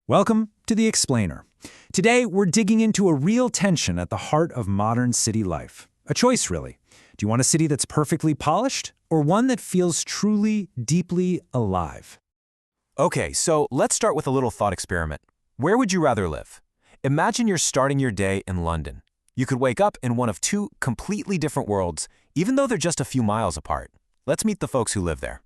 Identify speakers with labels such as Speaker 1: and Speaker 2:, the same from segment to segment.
Speaker 1: Welcome to The Explainer. Today, we're digging into a real tension at the heart of modern city life. A choice, really. Do you want a city that's perfectly polished, or one that feels truly, deeply alive?
Speaker 2: Okay, so let's start with a little thought experiment. Where would you rather live? Imagine you're starting your day in London. You could wake up in one of two completely different worlds, even though they're just a few miles apart. Let's meet the folks who live there.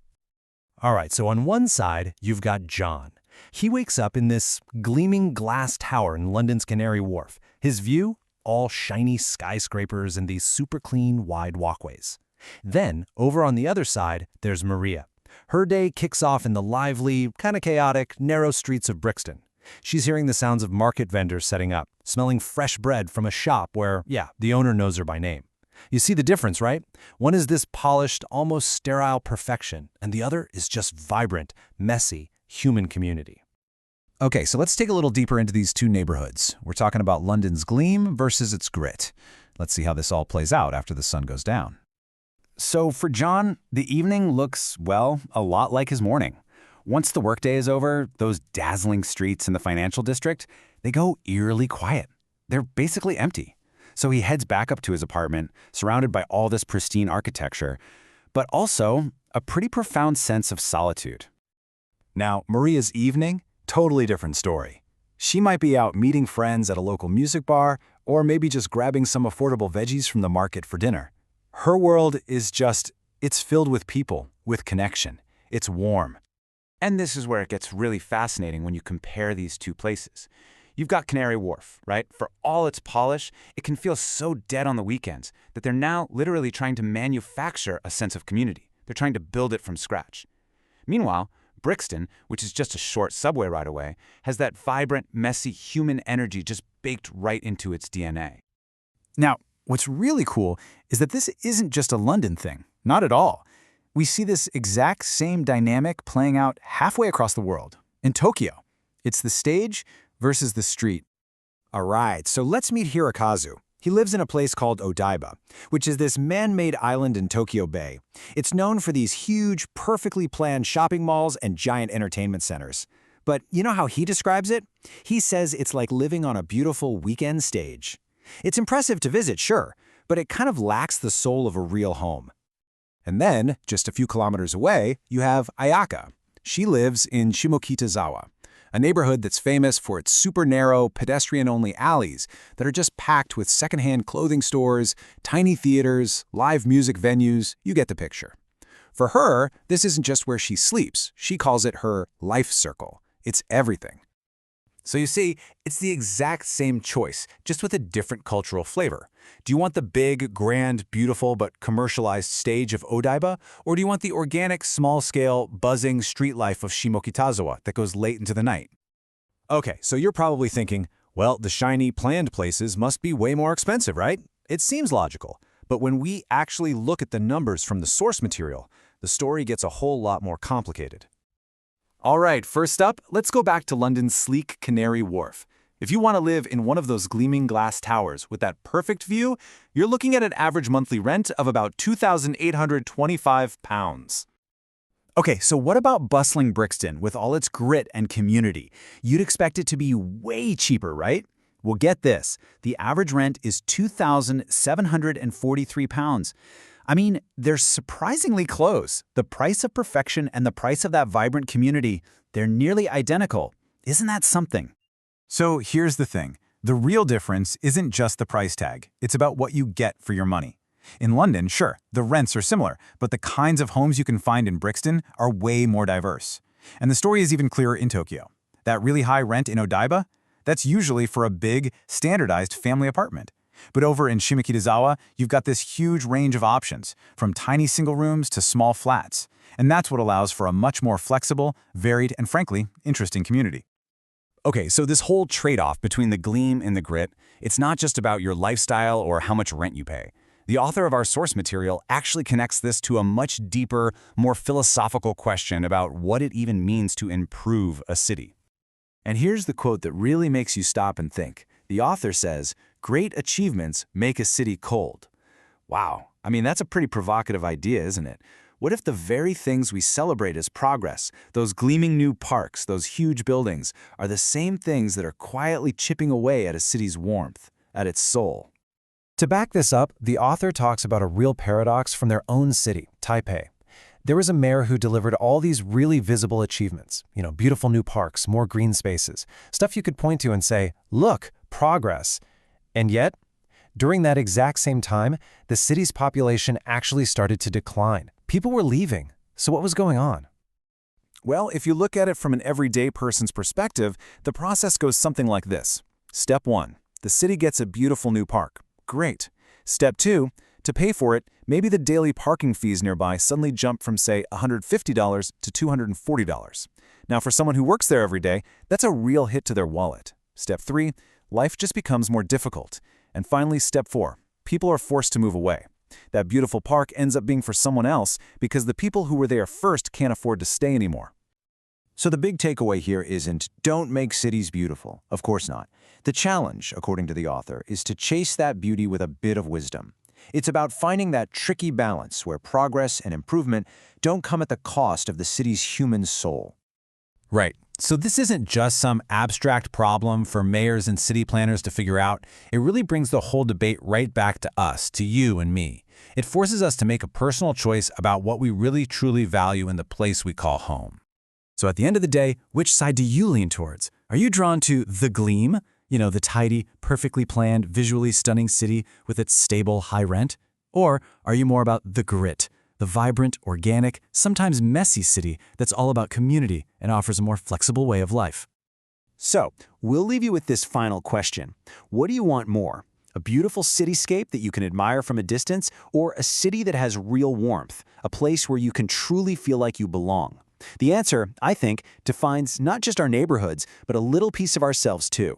Speaker 3: All right, so on one side, you've got John. He wakes up in this gleaming glass tower in London's Canary Wharf. His view? All shiny skyscrapers and these super clean, wide walkways. Then, over on the other side, there's Maria. Her day kicks off in the lively, kind of chaotic, narrow streets of Brixton. She's hearing the sounds of market vendors setting up, smelling fresh bread from a shop where, the owner knows her by name. You see the difference, right? One is this polished, almost sterile perfection, and the other is just vibrant, messy, human community.
Speaker 1: Okay, so let's take a little deeper into these two neighborhoods. We're talking about London's gleam versus its grit. Let's see how this all plays out after the sun goes down. So for John, the evening looks, well, a lot like his morning. Once the workday is over, those dazzling streets in the financial district, they go eerily quiet. They're basically empty. So he heads back up to his apartment, surrounded by all this pristine architecture, but also a pretty profound sense of solitude. Now, Maria's evening, totally different story. She might be out meeting friends at a local music bar, or maybe just grabbing some affordable veggies from the market for dinner. Her world is it's filled with people, with connection. It's warm.
Speaker 4: And this is where it gets really fascinating when you compare these two places. You've got Canary Wharf, right? For all its polish, it can feel so dead on the weekends that they're now literally trying to manufacture a sense of community. They're trying to build it from scratch. Meanwhile, Brixton, which is just a short subway ride away, has that vibrant, messy human energy just baked right into its DNA.
Speaker 1: Now, what's really cool is that this isn't just a London thing. Not at all. We see this exact same dynamic playing out halfway across the world. In Tokyo, it's the stage versus the street. All right, so let's meet Hirokazu. He lives in a place called Odaiba, which is this man-made island in Tokyo Bay. It's known for these huge, perfectly planned shopping malls and giant entertainment centers. But you know how he describes it? He says it's like living on a beautiful weekend stage. It's impressive to visit, sure, but it kind of lacks the soul of a real home. And then, just a few kilometers away, you have Ayaka. She lives in Shimokitazawa, a neighborhood that's famous for its super narrow, pedestrian-only alleys that are just packed with secondhand clothing stores, tiny theaters, live music venues. You get the picture. For her, this isn't just where she sleeps. She calls it her life circle. It's everything. So you see, it's the exact same choice, just with a different cultural flavor. Do you want the big, grand, beautiful, but commercialized stage of Odaiba? Or do you want the organic, small-scale, buzzing street life of Shimokitazawa that goes late into the night? Okay, so you're probably thinking, well, the shiny, planned places must be way more expensive, right? It seems logical. But when we actually look at the numbers from the source material, the story gets a whole lot more complicated. All right, first up, let's go back to London's sleek Canary Wharf. If you want to live in one of those gleaming glass towers with that perfect view, you're looking at an average monthly rent of about £2,825. Okay, so what about bustling Brixton with all its grit and community? You'd expect it to be way cheaper, right? Well, get this. The average rent is £2,743. I mean, they're surprisingly close. The price of perfection and the price of that vibrant community, they're nearly identical. Isn't that something? So here's the thing. The real difference isn't just the price tag. It's about what you get for your money. In London, sure, the rents are similar, but the kinds of homes you can find in Brixton are way more diverse. And the story is even clearer in Tokyo. That really high rent in Odaiba, that's usually for a big, standardized family apartment. But over in Shimokitazawa, you've got this huge range of options, from tiny single rooms to small flats. And that's what allows for a much more flexible, varied, and frankly, interesting community. Okay, so this whole trade-off between the gleam and the grit, it's not just about your lifestyle or how much rent you pay. The author of our source material actually connects this to a much deeper, more philosophical question about what it even means to improve a city. And here's the quote that really makes you stop and think. The author says, "Great achievements make a city cold." Wow, I mean, that's a pretty provocative idea, isn't it? What if the very things we celebrate as progress, those gleaming new parks, those huge buildings, are the same things that are quietly chipping away at a city's warmth, at its soul?
Speaker 2: To back this up, the author talks about a real paradox from their own city, Taipei. There was a mayor who delivered all these really visible achievements, beautiful new parks, more green spaces, stuff you could point to and say, look, progress. And yet, during that exact same time, the city's population actually started to decline. People were leaving. So what was going on?
Speaker 1: Well, if you look at it from an everyday person's perspective, the process goes something like this. Step 1. The city gets a beautiful new park. Great. Step 2. To pay for it, maybe the daily parking fees nearby suddenly jump from, say, $150 to $240. Now, for someone who works there every day, that's a real hit to their wallet. Step 3. Life just becomes more difficult. And finally, Step 4. People are forced to move away. That beautiful park ends up being for someone else because the people who were there first can't afford to stay anymore.
Speaker 5: So the big takeaway here isn't, don't make cities beautiful. Of course not. The challenge, according to the author, is to chase that beauty with a bit of wisdom. It's about finding that tricky balance where progress and improvement don't come at the cost of the city's human soul.
Speaker 2: Right. So this isn't just some abstract problem for mayors and city planners to figure out. It really brings the whole debate right back to us, to you and me. It forces us to make a personal choice about what we really truly value in the place we call home.
Speaker 1: So at the end of the day, which side do you lean towards? Are you drawn to the gleam? The tidy, perfectly planned, visually stunning city with its stable high rent? Or are you more about the grit? The vibrant, organic, sometimes messy city that's all about community and offers a more flexible way of life.
Speaker 5: So, we'll leave you with this final question. What do you want more? A beautiful cityscape that you can admire from a distance, or a city that has real warmth, a place where you can truly feel like you belong? The answer, I think, defines not just our neighborhoods, but a little piece of ourselves too.